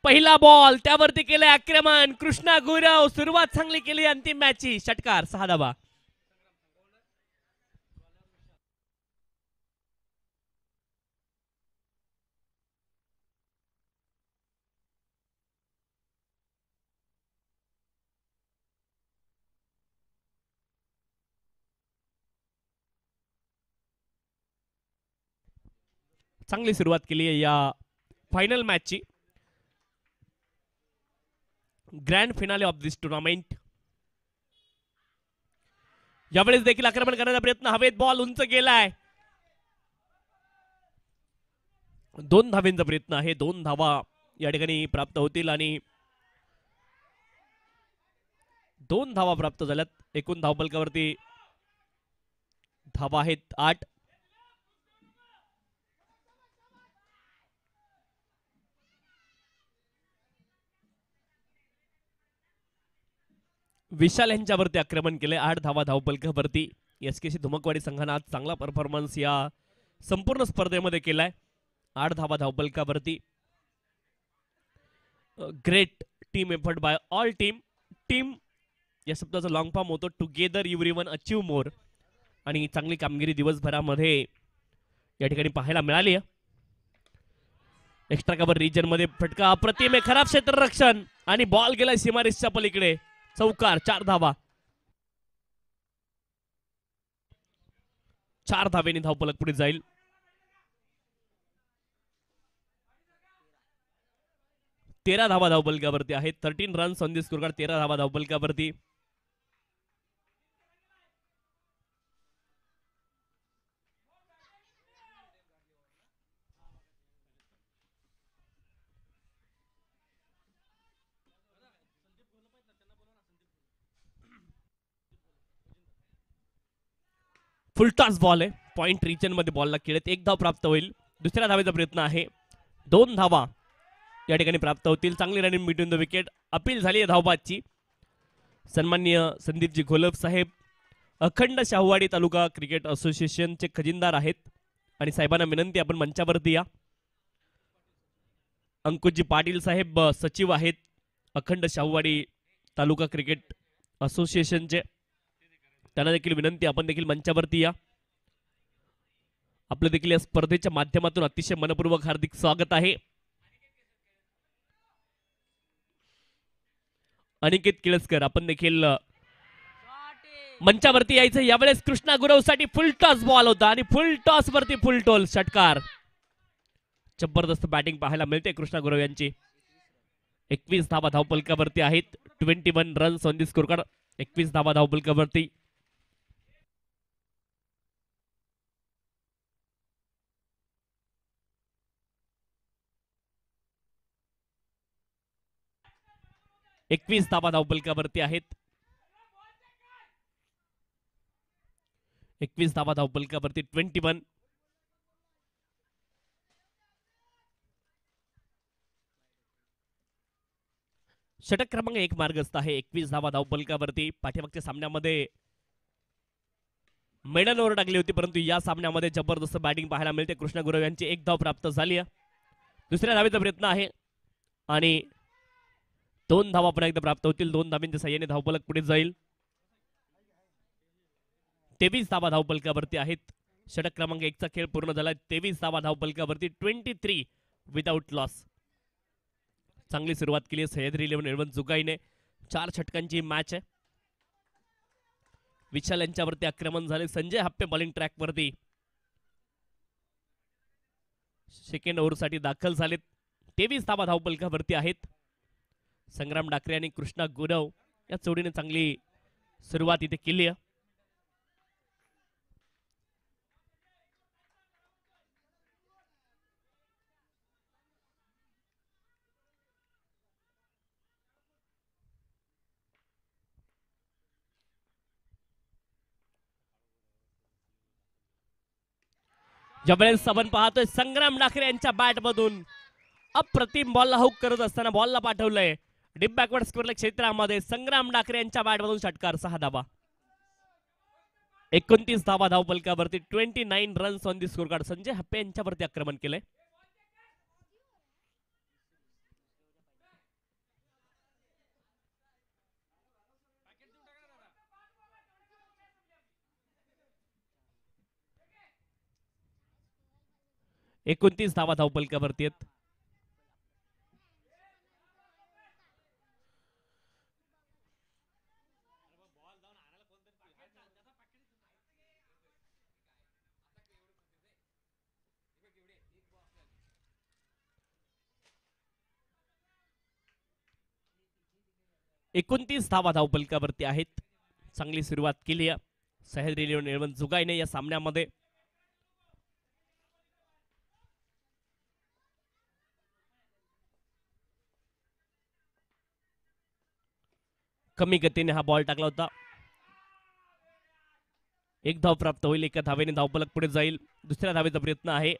पहिला बॉल त्यावरती केले आक्रमण कृष्णा गुरव सुरुवात चांगली केली अंतिम मॅचची षटकार 6 धावा. चांगली सुरुवात केली आहे या फायनल मॅचची grand finale of this tournament. यावेळेस देखील आक्रमण करण्याचा प्रयत्न हवेत बॉल उंच गेलाय 2 धावांचा प्रयत्न आहे 2 धावा या ठिकाणी प्राप्त होतील आणि 2 धावा प्राप्त झाल्यात. एकूण धावफलकावरती धावा आहेत 8. विशाल यांच्यावरती आक्रमण केले 8 धावा धावफलकावरती. एसकेसी धुमकवाडी संघाने आज चांगला परफॉर्मन्स या संपूर्ण स्पर्धेमध्ये केलाय 8 धावा धावफलकावरती. Great team effort by all team. Team या शब्दाचा लॉंग फॉर्म होतो टुगेदर एव्हरीवन अचीव मोर आणि चांगली कामगिरी दिवसभरामध्ये या ठिकाणी पाहायला मिळाली आहे. एक्स्ट्रा कव्हर रिजन मध्ये फटका अप्रतिम आहे खराब क्षेत्ररक्षण आणि बॉल गेलाय सीमारेषच्या पलीकडे चौकार 4 धावा. 4 धावेने धावफलक पुढे जाईल. तेरा धावा धावफलकावरती आहेत 13 रन्स ऑन दी स्कोरकार्ड 13 धावा धावफलकावरती. फुल टॉस बॉल आहे पॉइंट रिजन मध्ये बॉलला खेळत 1 धाव प्राप्त होईल. दुसऱ्या धावेचा प्रयत्न आहे 2 धावा या ठिकाणी प्राप्त होतील. चांगली running between the wicket appeal झाली आहे धावबादची. सन्माननीय संदीपजी घोलप साहेब अखंड शाहूवाडी तालुका क्रिकेट असोसिएशनचे खजिनदार आहेत आणि साहेबांना विनंती आपण मंचावरती या. अंकुशजी पाटील साहेब सचिव आहेत अखंड शाहूवाडी तालुका क्रिकेट असोसिएशनचे. त्यांना देखील विनंती आपण देखील मंचावरती या. आपलं देखील या स्पर्धेच्या माध्यमातून अतिशय मनपूर्वक हार्दिक स्वागत आहे. अनिकेत केळसकर आपण देखील मंचावरती यायचं. यावेळेस कृष्णा गुरव साठी फुल टॉस बॉल होता आणि फुल टॉस वरती फुल टोल षटकार. जबरदस्त बॅटिंग पाहायला मिळते कृष्णा गुरव यांची. 21 धावा धावफलकावरती आहेत 21 रन्स ऑन दी स्कोरकार्ड 21 धावा धावफलकावरती. एकवीस धावा धावफलकावरती आहेत 21 धावा धावफलकावरती 21. षटक क्रमांक 1 मार्गस्थ आहे 21 धावा धावफलकावरती. पाठीमागच्या सामन्यामध्ये मेडल ओव्हर टाकली होती परंतु या सामन्यामध्ये जबरदस्त बॅटिंग पाहायला मिळते. कृष्णा गुरव यांची 1 धाव प्राप्त झाली आहे. दुसऱ्या धावेचा प्रयत्न आहे आणि 2 धावा पुन्हा एकदा प्राप्त होतील. 2 धावांच्या साह्याने धावफलक पुढे जाईल. 23 धावा धावफलकावरती आहेत. षटक क्रमांक 1 चा खेळ पूर्ण झाला. 23 धावा धावफलकावरती 23 विदाउट लॉस. चांगली सुरुवात केली आहे सह्याद्री 11 जुगाईने. 4 षटकांची मॅच आहे. विशाल यांच्यावरती आक्रमण झाले. संजय हप्पे बॉलिंग ट्रॅक वरती सेकंड ओव्हर साठी दाखल झालेत. 23 धावा धावफलकावरती आहेत. संग्राम डाकरे आणि कृष्णा गुरव या जोडीने चांगली सुरुवात इथे केली आहे. ज्यावेळेस आपण पाहतोय संग्राम डाकरे यांच्या बॅट मधून अप्रतिम बॉलला हुक करत असताना बॉलला पाठवलंय डीप बॅकवर्ड स्क्वेअर क्षेत्रामध्ये. संग्राम डाकरे यांच्या बॅट मधून षटकार 6 धावा. 29 धावा धावफलकावरती 29 runs on the scorecard. Sanjay Happe यांच्यावरती आक्रमण केलंय. 29 धावा धावफलकावरती आहेत. एकोणतीस धावा धावफलकावरती आहेत. चांगली सुरुवात केली आहे सह्याद्री इलेव्हन जुगाईने या सामन्यामध्ये. कमी गतीने हा बॉल टाकला होता. एक धाव प्राप्त होईल. एका धावेने धावफलक पुढे जाईल. दुसऱ्या धावेचा प्रयत्न आहे.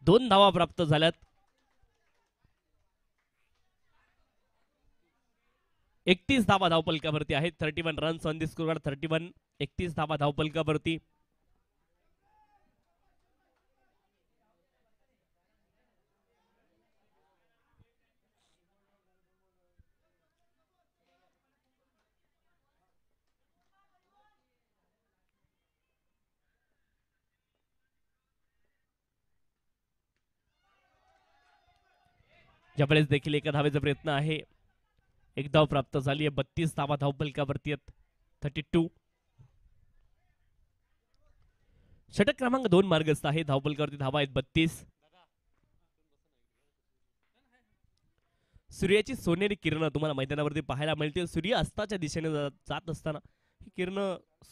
2 धावा प्राप्त झाल्यात. 31 धावा धावफलकावरती आहेत. 31 रन्स ऑन दी स्कोर. 31 31 धावा धावफलकावरती. यावेळेस देखील एका धावेचा प्रयत्न आहे. एक धाव प्राप्त झाली आहे. 32 धावा धावफलकावरती आहेत. 32. षटक क्रमांक 2 मार्गस्थ आहे. धावफलकावरती धावा आहेत 32. सूर्याची सोनेरी किरण तुम्हाला मैदानावरती पाहायला मिळतील. सूर्य अस्ताच्या दिशेने जात असताना ही किरण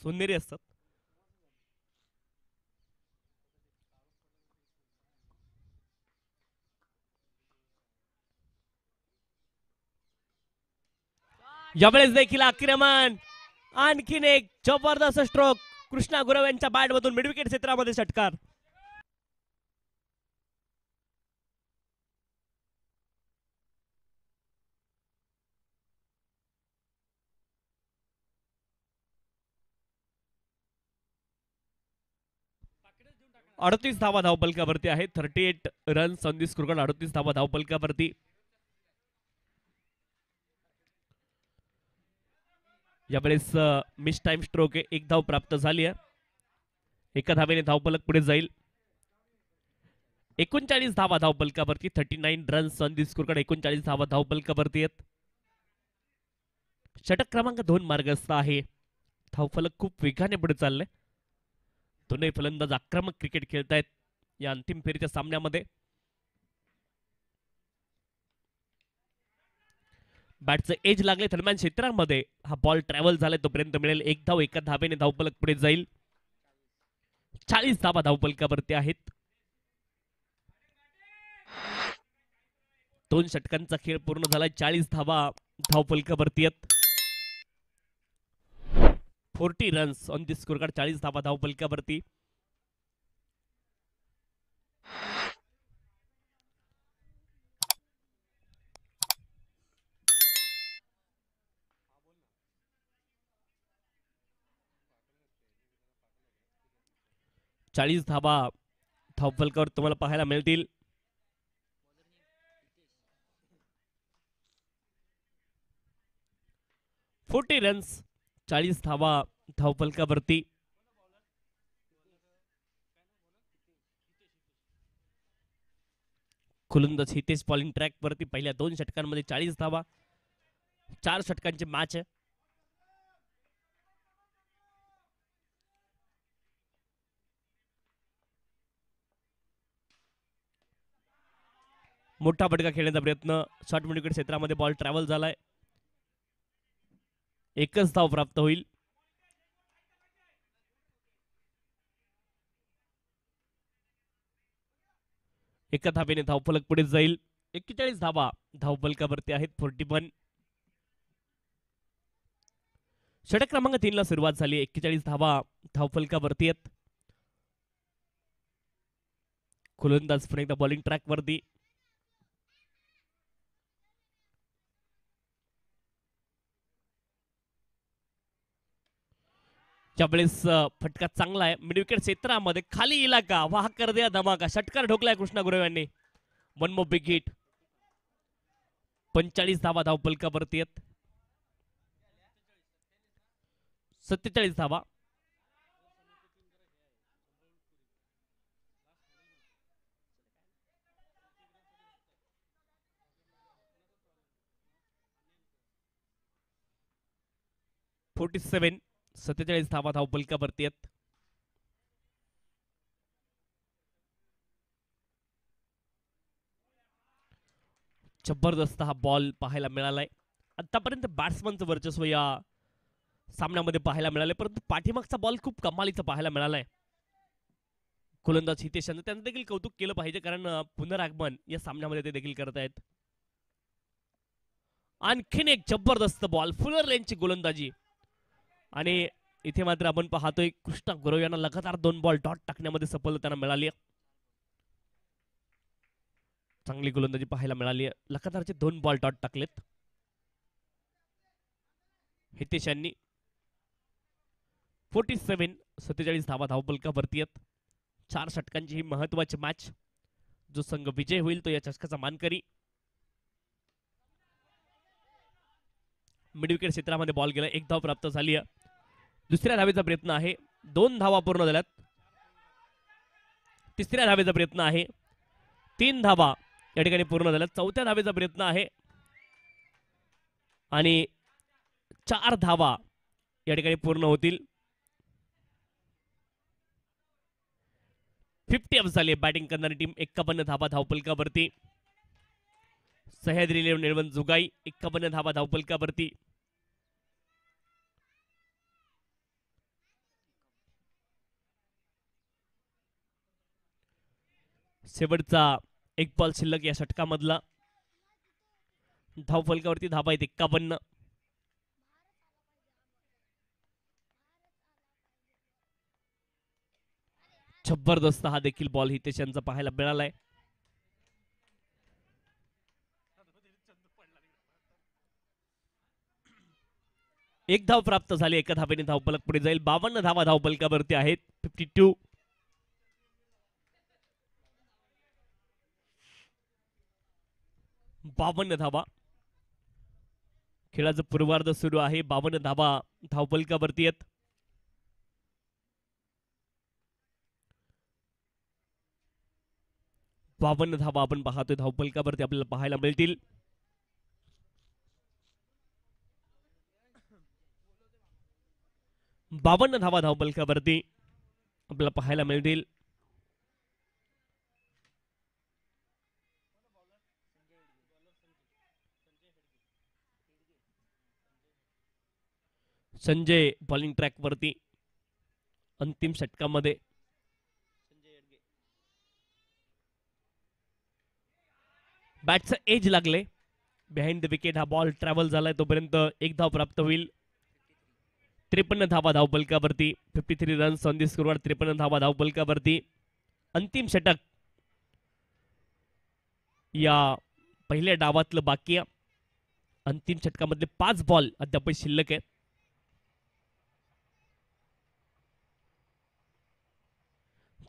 सोनेरी असतात. यावेळेस देखील आक्रमण. आणखीन एक जबरदस्त स्ट्रोक. कृष्णा गुरव यांच्या बॅट मधून मिडविकेट क्षेत्रामध्ये षटकार. अडतीस धावा धावफलकावरती आहे. 38 रन्स ऑन दी स्कोर. 38 धावा धावफलकावरती. यावेळेस मिस टाइम स्ट्रोक आहे. एक धाव प्राप्त झाली आहे. एका धावेने धावफलक पुढे जाईल. 39 धावा धावफलकावरती. 39 रन्स ऑन दी स्कोर. 39 धावा धावफलकावरती आहेत. षटक क्रमांक 2 मार्गस्थ आहे. धावफलक खूप वेगाने पुढे चाललंय. दोन्ही फलंदाज आक्रमक क्रिकेट खेळतायत या अंतिम फेरीच्या सामन्यामध्ये. बॅटचं एज लागले दरम्यान क्षेत्रामध्ये हा बॉल ट्रॅव्हल झालाय तोपर्यंत मिळेल 1 धाव. एका धावेने धावफलक पुढे जाईल. 40 धावा धावफलकावरती आहेत. 2 षटकांचा खेळ पूर्ण झालाय. 40 धावा धावफलकावरती आहेत. 40 रन्स ऑन दी स्कोर. 40 धावा धावफलकावरती. चाळीस धावा धावफलकावर तुम्हाला पाहायला मिळतील. Forty runs. 40 धावा धावफलकावरती. गोलंदाज हितेश बॉलिंग ट्रॅक वरती पहिल्या 2 षटकांमध्ये 40 धावा. 4 षटकांची मॅच आहे. मोठा फटका खेळण्याचा प्रयत्न. शॉर्ट मिडविकेट क्षेत्रामध्ये बॉल ट्रॅव्हल झालाय. एकच धाव प्राप्त होईल. एका धावेने धावफलक पुढे जाईल. 41 धावा धावफलकावरती आहेत. 41. षटक क्रमांक 3 ला सुरुवात झाली. 41 धावा धावफलकावरती आहेत. गोलंदाज पुन्हा एकदा बॉलिंग ट्रॅक वरती. त्यावेळेस फटका चांगला आहे. मिडविकेट क्षेत्रामध्ये खाली इलाका वाह कर दिया धमाका. षटकार ठोकलाय कृष्णा गुरव यांनी. 1 मोर बिग हिट. 45 धावा धावफलकावरती आहेत. 47 धावा. 47 47 धावा धावफलकावरती आहेत. जबरदस्त हा बॉल पाहायला मिळालाय. आतापर्यंत बॅट्समनचं वर्चस्व या सामन्यामध्ये पाहायला मिळाले, परंतु पाठीमागचा बॉल खूप कमालीचा पाहायला मिळालाय. गोलंदाज हितेश चंद्र त्यांचं देखील कौतुक केलं पाहिजे, कारण पुनरागमन या सामन्यामध्ये ते देखील करत आहेत. आणखीन एक जबरदस्त बॉल, फुलर लेनची गोलंदाजी. आणि इथे मात्र आपण पाहतोय कृष्णा गुरव यांना लगातार 2 बॉल डॉट टाकण्यामध्ये सफलता त्यांना मिळाली. चांगली गोलंदाजी पाहायला मिळाली. लगातारचे 2 बॉल डॉट टाकलेत हितेश यांनी. 47 47 धावा धावफलकावरती आहेत. 4 षटकांची ही महत्वाची मॅच. जो संघ विजय होईल तो या चषकाचा मानकरी. मिड विकेट क्षेत्रामध्ये बॉल गेला, 1 धाव प्राप्त झाली. दुसऱ्या धावेचा प्रयत्न आहे, 2 धावा पूर्ण झाल्यात. तिसऱ्या धावेचा प्रयत्न आहे, 3 धावा या ठिकाणी पूर्ण झाल्यात. चौथ्या धावेचा प्रयत्न आहे आणि 4 धावा या ठिकाणी पूर्ण होतील. 50 झाली बॅटिंग करणारी टीम. 51 धावा धावफलकावरती. सह्याद्री 11 जुगाई 51 धावा धावफलकावरती. शेवटचा 1 बॉल शिल्लक या षटकामधला. धावफलकावरती धावा आहेत 51. जबरदस्त हा देखील बॉल हितेश यांचा पाहायला मिळालाय. एक धाव प्राप्त झाली, 1 धावेने धावफलक पुढे जाईल. 52 धावा धावफलकावरती आहेत. 52. धावा. खेळाचं पूर्वार्ध सुरू आहे. 52 धावा धावफलकावरती आहेत. धावा आपण पाहतोय धावफलकावरती आपल्याला पाहायला मिळतील. धावा धावफलकावरती आपल्याला पाहायला मिळतील. संजय बॉलिंग ट्रॅक वरती अंतिम षटकामध्ये. बॅटचं एज लागले. बिहाइंड द विकेट हा बॉल ट्रॅव्हल झालाय, तोपर्यंत 1 धाव प्राप्त होईल. 53 धावा धावफलकावरती. 53 रन्स ऑन दी स्कोर. 53 धावा धावफलकावरती. अंतिम षटक या पहिल्या डावातलं बाकी. अंतिम षटकामधले 5 बॉल अद्याप शिल्लक आहेत.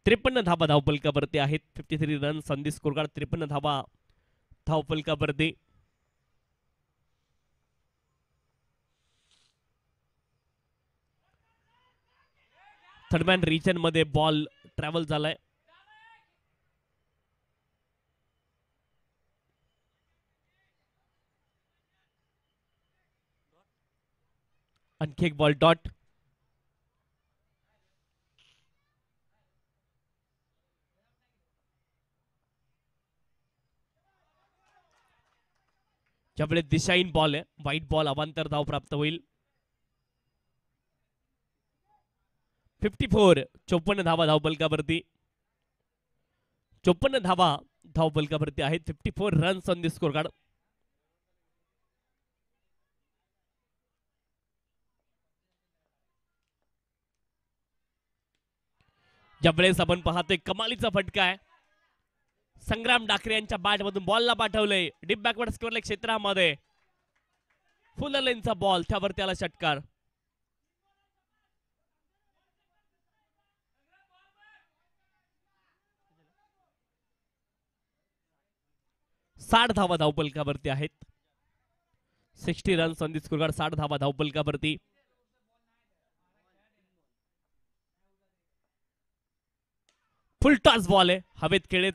53 धावा धावफलकावरती आहेत. 53 रन्स ऑन दी स्कोर. 53 धावा धावफलकावरती. थर्डमॅन रिजन मध्ये बॉल ट्रॅव्हल झालाय. आणखी एक बॉल डॉट. ज्यावेळेस दिशाहीन बॉल आहे, व्हाईट बॉल, अवांतर धाव प्राप्त होईल. 54 54 धावा धावफलकावरती. 54 धावा धावफलकावरती आहेत. 54 runs on the score card. ज्यावेळेस आपण पाहतोय कमालीचा फटका आहे. संग्राम डाकरे यांच्या बॅट मधून बॉलला पाठवलंय डीप बॅकवर्ड स्क्वेअर लेग क्षेत्रामध्ये. फुल लेनचा बॉल, त्यावर त्याला षटकार. 60 धावा धावफलकावरती आहेत. 60 runs on the score card. 60 धावा धावफलकावरती. फुल टॉस बॉल आहे, हवेत खेळत.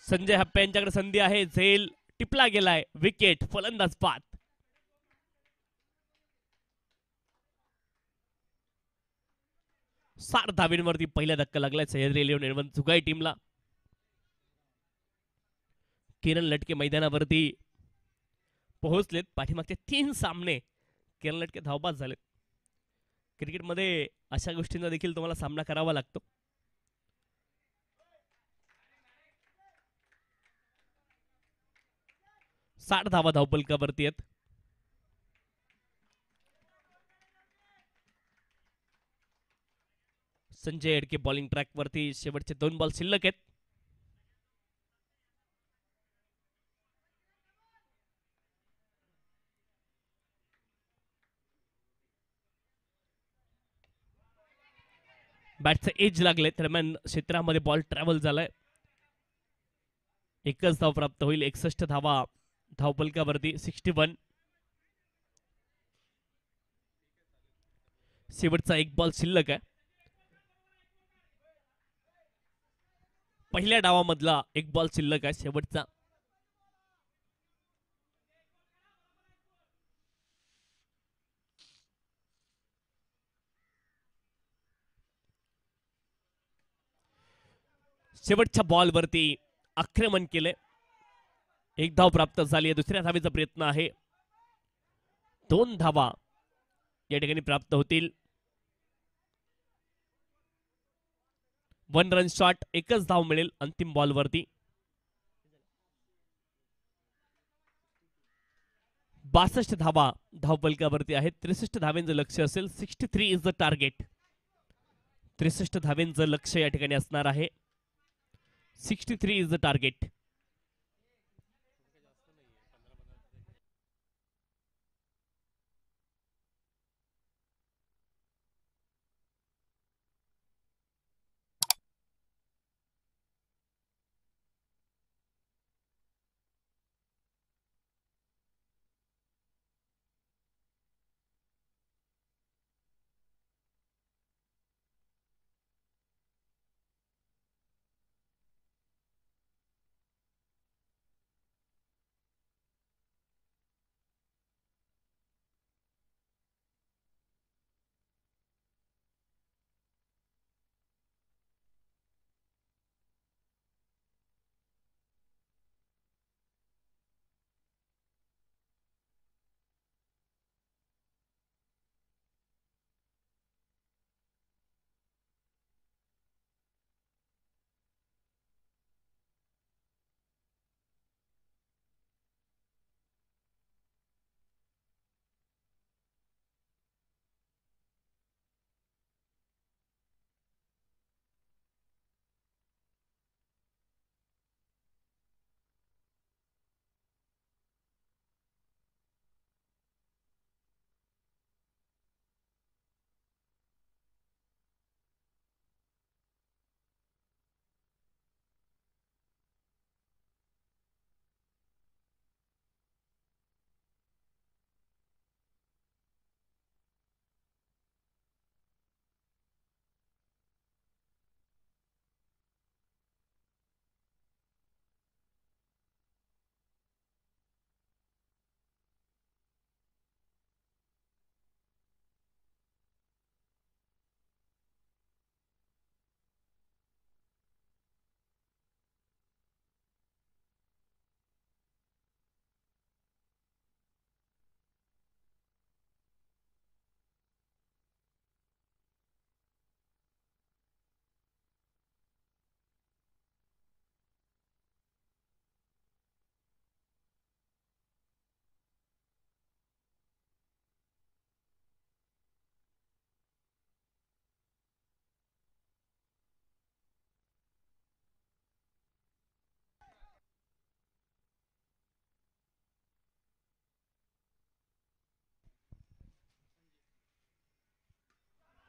संजय हप्पे यांच्याकडे संधी आहे. झेल टिपला गेलाय. विकेट. फलंदाज बाद. 60 धावेंवरती पहिला धक्का लागलाय सह्याद्री 11 चुकाई टीमला. किरण लटके मैदानावरती पोहोचलेत. पाठीमागचे 3 सामने किरण लटके धावबाद झालेत. क्रिकेटमध्ये अशा गोष्टींचा देखील तुम्हाला सामना करावा लागतो. साठ धावा धावपलकावरती आहेत. संजय एडके बॉलिंग ट्रॅक वरती. शेवटचे 2 बॉल शिल्लक आहेत. बॅटचं एज लागले दरम्यान क्षेत्रामध्ये बॉल ट्रॅव्हल झालाय. एकच धाव प्राप्त होईल. 61 धावा धावपलकावरती. 61. शेवटचा 1 बॉल शिल्लक आहे. पहिल्या डावामधला 1 बॉल शिल्लक आहे शेवटचा. शेवटच्या बॉलवरती आक्रमण केले. 1 धाव प्राप्त झाली आहे. दुसऱ्या धावेचा प्रयत्न आहे. 2 धावा या ठिकाणी प्राप्त होतील. 1 रन शॉट. 1च धाव मिळेल अंतिम बॉलवरती. 62 धावा धावपलकावरती आहेत. 63 धावेंचं लक्ष असेल. 63 इज द टार्गेट. 63 धावेंचं लक्ष या ठिकाणी असणार आहे. 63 इज द टार्गेट.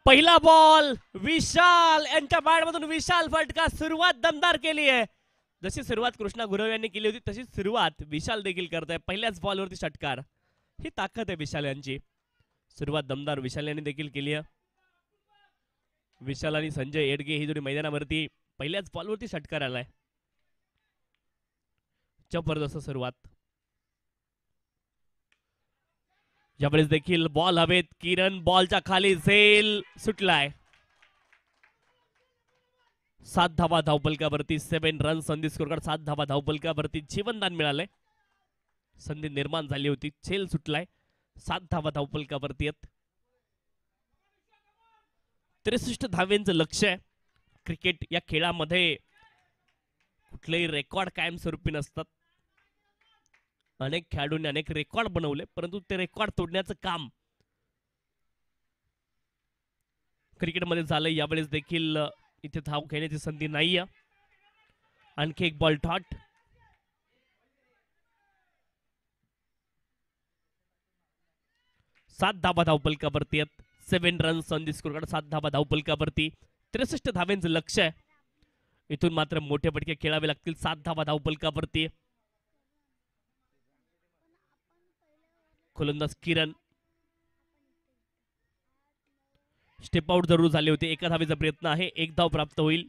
पहिला बॉल विशाल यांच्या बॅटमधून. विशाल फटका. सुरुवात दमदार केली आहे. जशी सुरुवात कृष्णा गुरव यांनी केली होती तशी सुरुवात विशाल देखील करत आहे. पहिल्याच बॉलवरती षटकार. ही ताकद आहे विशाल यांची. सुरुवात दमदार विशाल यांनी देखील केली आहे. विशाल आणि संजय एडगे ही जोडी मैदानावरती पहिल्याच बॉलवरती षटकार आलाय. जबरदस्त सुरुवात. यावेळेस देखील बॉल हवेत. किरण बॉलच्या खाली झेल सुटलाय. 7 धावा धावफलकावरती, 7 रन्स ऑन दी स्कोरकार्ड. 7 धावा धावफलकावरती जीवनदान मिळालंय. संधी निर्माण झाली होती, झेल सुटलाय. 7 धावा धावफलकावरती आहेत. 63 धाव्यांचं लक्ष आहे. क्रिकेट या खेळामध्ये कुठलेही रेकॉर्ड कायमस्वरूपी नसतात. अनेक खेळाडूंनी अनेक रेकॉर्ड बनवले, परंतु ते रेकॉर्ड तोडण्याचं काम क्रिकेटमध्ये झालंय. यावेळेस देखील इथे धाव घेण्याची संधी नाहीये. आणखी एक बॉल डॉट. सात धावा धावफलकावरती आहेत. 7 रन्स ऑन दी स्कोरकार्ड. 7 धावा धावफलकावरती. 63 धाव्यांचं लक्ष आहे. इथून मात्र मोठे फटके खेळावे लागतील. 7 धावा धावफलकावरती. गोलंदाज किरण स्टेप आउट जरूर झाले होते. एका धावेचा प्रयत्न आहे. 1 धाव प्राप्त होईल.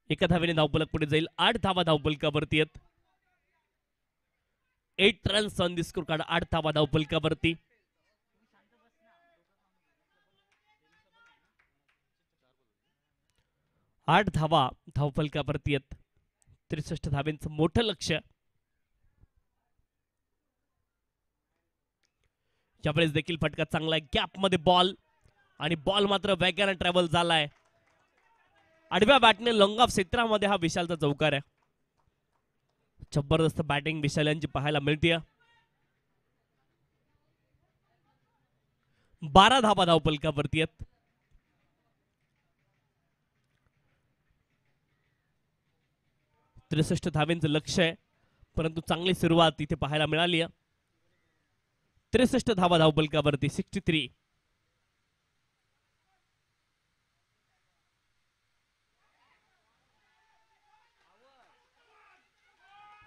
एका धावेने धावफलक पुढे जाईल. 8 धावा धावफलकावरती आहेत. 8 रन्स ऑन दी स्कोरकार्ड. 8 धावा धावफलकावरती. आठ धावा धावफलकावरती आहेत. 63 धाव्यांचं मोठं लक्ष. यावेळेस देखील फटका चांगला आहे. गॅप मध्ये बॉल आणि बॉल मात्र वेगाने ट्रॅव्हल झालाय. आडव्या बॅटने लॉंग ऑफ क्षेत्रामध्ये हा विशालचा चौकार आहे. जबरदस्त बॅटिंग विशाल यांची पाहायला मिळते. 12 धावा धावफलकावरती आहेत. त्रेसष्ट धाव्यांचं लक्ष आहे, परंतु चांगली सुरुवात इथे पाहायला मिळाली. 63 धावा धावफलकावरती. 63.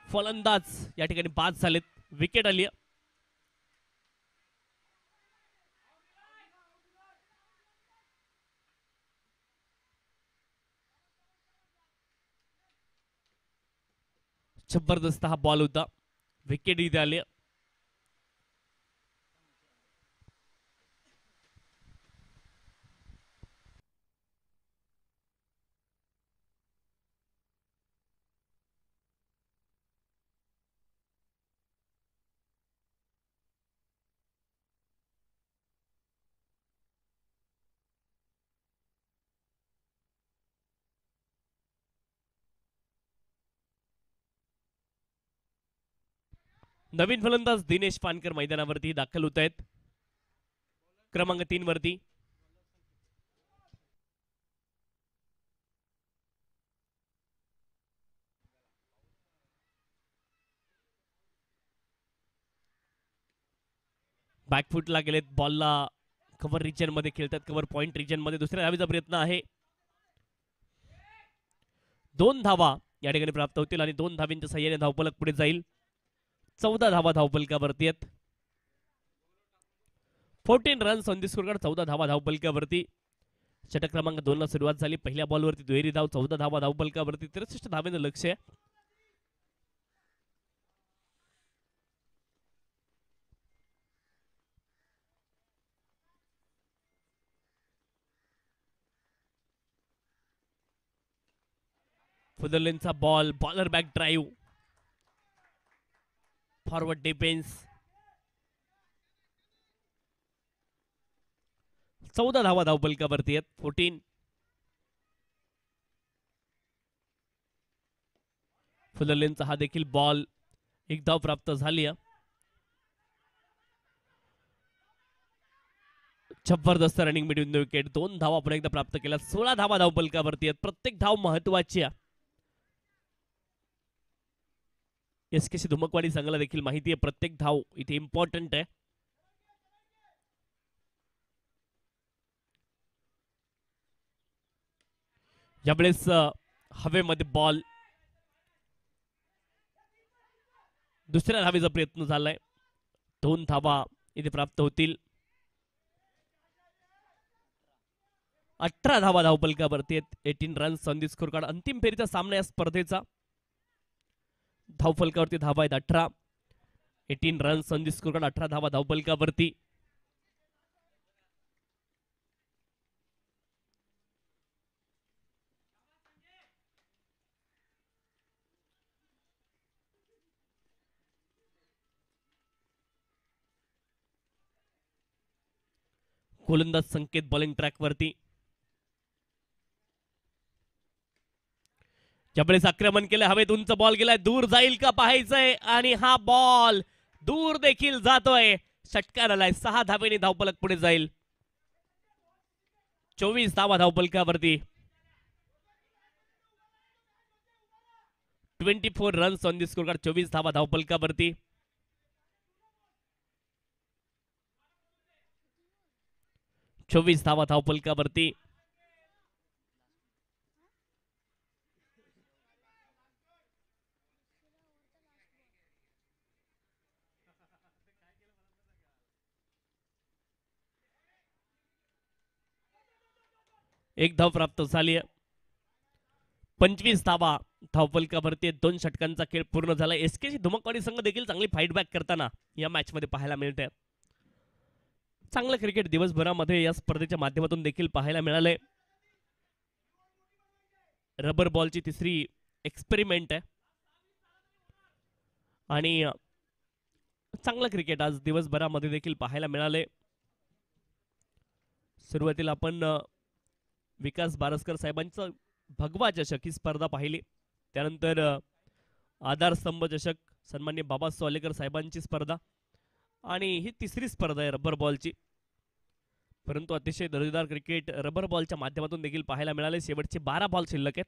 फलंदाज या ठिकाणी बाद झालेत. विकेट आली. जबरदस्त हा बॉल होता. विकेट इथे आली. नवीन फलंदाज दिनेश पानकर मैदानावरती दाखल होत आहेत. क्रमांक 3 वरती. बॅकफुटला गेलेत. बॉलला कव्हर रिजन मध्ये खेळतात. कव्हर पॉइंट रिजन मध्ये. दुसऱ्या धावेचा प्रयत्न आहे. 2 धावा या ठिकाणी प्राप्त होतील आणि 2 धावींच्या सहाय्याने धावफलक पुढे जाईल. 14 धावा धावफलकावरती आहेत. 14 रन्स ऑन दी स्कोरकार्ड. 14 धावा धावफलकावरती. षटक क्रमांक 2 ला सुरुवात झाली. पहिल्या बॉलवरती दुहेरी धाव. 14 धावा धावफलकावरती. 63 धावेचं लक्ष आहे. फुदरलेनचा ball. Bowler back drive. Forward defence. 14 धावा धावफलकावरती आहेत. 14. फुदरलेनचा हा देखील बॉल. 1 धाव प्राप्त झाली. जबरदस्त रनिंग मिडविन द विकेट. 2 धावा पुन्हा एकदा प्राप्त केल्या. 16 धावा धावफलकावरती आहेत. प्रत्येक धाव महत्वाची आहे. एसकेसी धुमकवाडी संघाला देखील माहिती आहे प्रत्येक धाव इथे इम्पॉर्टंट आहे. यावेळेस हवेमध्ये बॉल. दुसऱ्या धावेचा प्रयत्न झालाय. 2 धावा इथे प्राप्त होतील. 18 धावा धावफलकावरती आहेत. 18 रन्स ऑन दी स्कोरकार्ड. अंतिम फेरीचा सामना या स्पर्धेचा. धावफलकावरती धावा आहेत 18. 18 रन्स ऑन दी स्कोरकार्ड. 18 धावा धावफलकावरती. गोलंदाज संकेत बॉलिंग ट्रॅक वरती. ज्यावेळेस आक्रमण केलं हवेत उंच बॉल गेलाय, दूर जाईल का पाहायचंय आणि हा बॉल दूर देखील जातोय. षटकार आलाय, 6 धावेने धावफलक पुढे जाईल. 24 धावा धावफलकावरती. 24 runs on the score card. 24 धावा धावफलकावरती. धावा धावफलकावरती. एक धाव प्राप्त झाली. 25 धावा धावफलकावरती. 2 षटकांचा खेळ पूर्ण झाला. एसकेची धुमकवाडी संघ देखील चांगली फाईट बॅक करताना या मॅच मध्ये पाहायला मिळते. चांगलं क्रिकेट दिवसभरामध्ये या स्पर्धेच्या माध्यमातून देखील पाहायला मिळाले. रबर बॉलची तिसरी एक्सपेरिमेंट आहे आणि चांगलं क्रिकेट आज दिवसभरामध्ये देखील पाहायला मिळाले. सुरुवातीला आपण विकास बारसकर साहेबांचं भगवा चषक ही स्पर्धा पाहिली. त्यानंतर आधार स्तंभ चषक सन्मान्य बाबा सोलेकर साहेबांची स्पर्धा आणि ही तिसरी स्पर्धा आहे रबर बॉलची. परंतु अतिशय दर्जेदार क्रिकेट रबर बॉलच्या माध्यमातून देखील पाहायला मिळाले. शेवटचे 12 बॉल शिल्लक आहेत.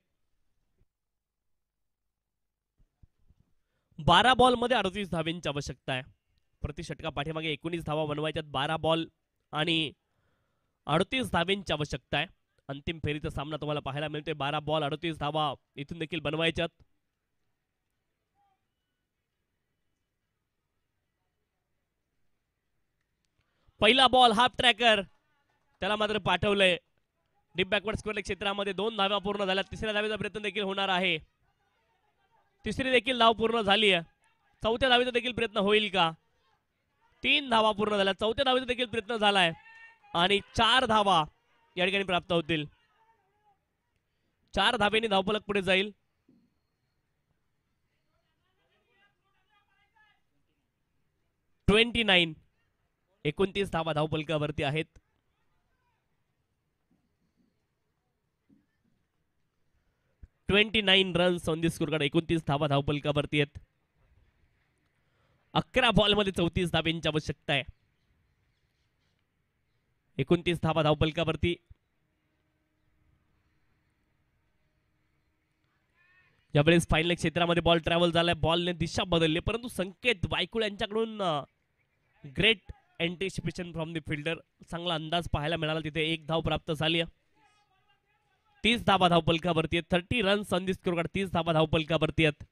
12 बॉल मध्ये 38 धावांची आवश्यकता आहे. प्रति षटका पाठीमागे 19 धावा बनवायच्यात. 12 बॉल आणि 38 धावांची आवश्यकता आहे. अंतिम फेरीचा सामना तुम्हाला पाहायला मिळतोय. 12 बॉल 38 धावा इथून देखील बनवायच्यात. पहिला बॉल हाफ ट्रॅकर, त्याला मात्र पाठवलंय डीप बॅकवर्ड स्क्वेअर क्षेत्रामध्ये. 2 धावा पूर्ण झाल्या. तिसऱ्या धावेचा प्रयत्न देखील होणार आहे. तिसरी देखील धाव पूर्ण झाली आहे. चौथ्या धावेचा देखील प्रयत्न होईल का? 3 धावा पूर्ण झाल्या. चौथ्या धावेचा देखील प्रयत्न झालाय आणि 4 धावा या ठिकाणी प्राप्त होतील. 4 धावेने धावफलक पुढे जाईल. $29 29 धावा धावफलकावरती आहेत. $29 runs on the score card. 29 धावा धावफलकावरती आहेत. 11 बॉल मध्ये 34 धावांची आवश्यकता आहे. 29 धावा धावफलकावरती. ज्यावेळेस फायनल क्षेत्रामध्ये बॉल ट्रॅव्हल झालाय, बॉलने दिशा बदलली, परंतु संकेत वायकुळ यांच्याकडून great anticipation from the fielder, चांगला अंदाज पाहायला मिळाला. तिथे 1 धाव प्राप्त झाली. 30 धावा धावफलकावरती आहेत. 30 runs on the score card. 30 धावा धावफलकावरती आहेत.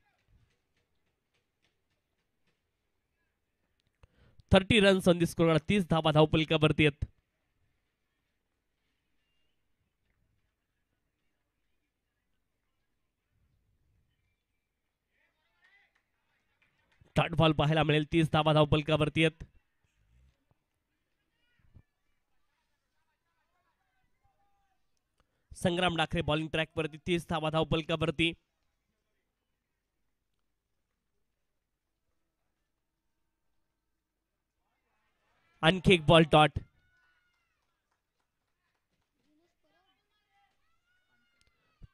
30 runs on the score card. 30 धावा धावफलकावरती आहेत. डॉट बॉल पाहायला मिळेल. 30 धावा धावफलकावरती आहेत. संग्राम डाकरे बॉलिंग ट्रॅक वरती. 30 धावा धावफलकावरती. आणखी एक ball dot.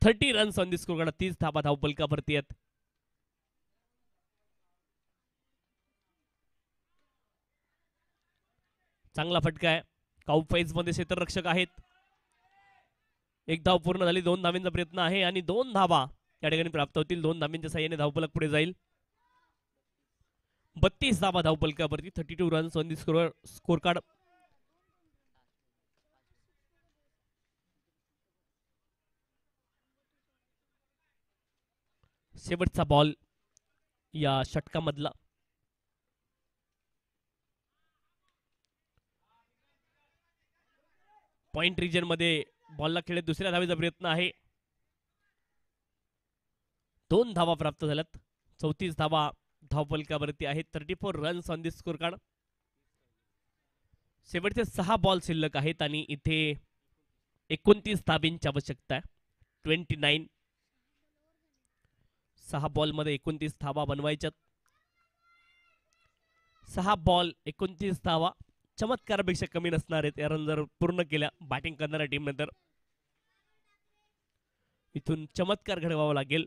$30 runs on the score card. 30 धावा धावफलकावरती आहेत. चांगला फटका आहे. काउ फेज मध्ये क्षेत्ररक्षक आहेत. 1 धाव पूर्ण झाली. 2 धावांचा प्रयत्न आहे आणि 2 धावा या ठिकाणी प्राप्त होतील. 2 धावांच्या साहाय्याने धावफलक पुढे जाईल. 32 धावा धावफलकावरती. 32 runs on the score card. शेवटचा बॉल या षटकामधला. पॉइंट रिजन मध्ये बॉलला खेळत दुसऱ्या धावेचा प्रयत्न आहे. 2 धावा प्राप्त झाल्यात. 34 धावा धावफलकावरती आहेत. 34 runs on the score card. शेवटचे 6 बॉल शिल्लक आहेत आणि इथे 29 धावांची आवश्यकता आहे. 29. 6 बॉल मध्ये 29 धावा बनवायच्यात. 6 बॉल 29 धावा. चमत्कारापेक्षा कमी नसणार आहेत या रन जर पूर्ण केल्या बॅटिंग करणाऱ्या टीम नंतर. इथून चमत्कार घडवावा लागेल.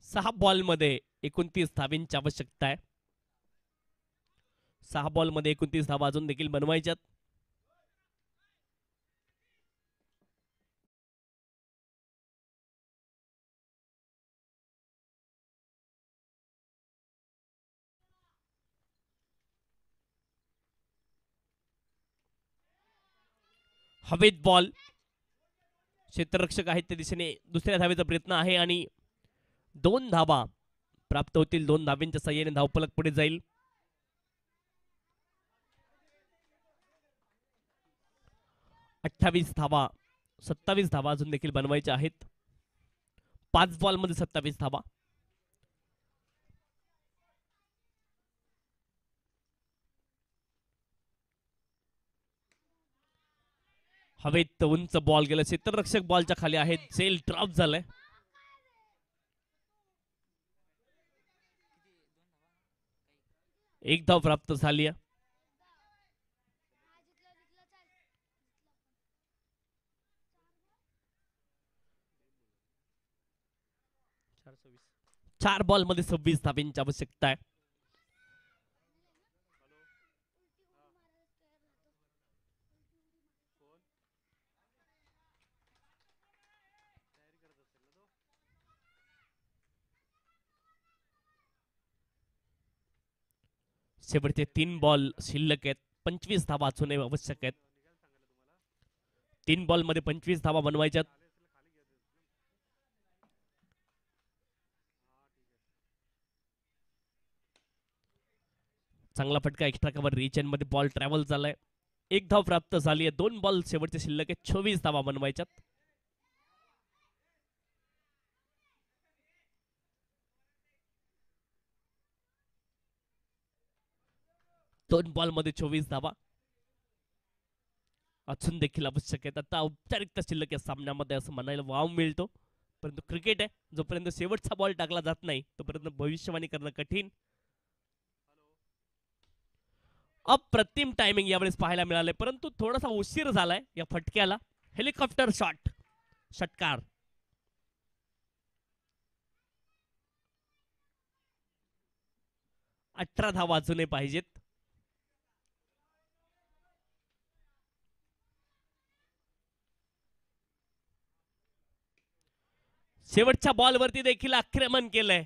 सहा बॉल मध्ये 29 धावांची आवश्यकता आहे. 6 बॉल मध्ये 29 धावा अजून देखील बनवायच्यात. हवेत बॉल, क्षेत्ररक्षक आहेत त्या दिशेने दुसऱ्या धावेचा प्रयत्न आहे आणि 2 धावा प्राप्त होतील. 2 धावांच्या साह्याने धावफलक पुढे जाईल. 28 धावा, 27 धावा अजून देखील बनवायच्या आहेत. 5 बॉल मध्ये 27 धावा. हवेत उंच बॉल गेला, क्षेत्ररक्षक बॉलच्या खाली आहे. झेल ड्रॉप झालाय. एक धाव प्राप्त झाली. चार बॉल मध्ये 26 धावांची आवश्यकता आहे. शेवटचे 3 बॉल शिल्लक आहेत. 25 धावा असणे आवश्यक आहेत. 3 बॉल मध्ये 25 धावा बनवायच्यात. चांगला फटका एक्स्ट्रा कव्हर रिचन मध्ये बॉल ट्रॅव्हल झालाय. 1 धाव प्राप्त झाली आहे. 2 बॉल शेवटचे शिल्लक आहेत. 24 धावा बनवायच्यात. दोन बॉल मध्ये 24 धावा अजून देखील आवश्यक आहेत. आता औपचारिकता शिल्लक या सामन्यामध्ये असं म्हणायला वाव मिळतो, परंतु क्रिकेट आहे, जोपर्यंत शेवटचा बॉल टाकला जात नाही तोपर्यंत भविष्यवाणी करणं कठीण. अप्रतिम टायमिंग यावेळेस पाहायला मिळाले, परंतु थोडासा उशीर झालाय या फटक्याला. हेलिकॉप्टर शॉट, षटकार. अठरा धावा अजूनही पाहिजेत. शेवटच्या बॉलवरती देखील आक्रमण केलंय.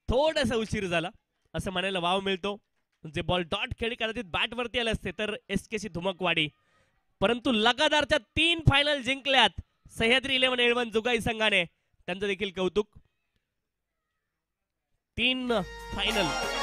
थोडासा उशीर झाला असं म्हणायला वाव मिळतो. जे बॉल डॉट खेळी कदाचित बॅट वरती आले असते तर एसकेसी धुमकवाडी, परंतु लगातारच्या 3 फायनल जिंकल्यात सह्याद्री 11 जुगाई संघाने. त्यांचं देखील कौतुक. 3 फायनल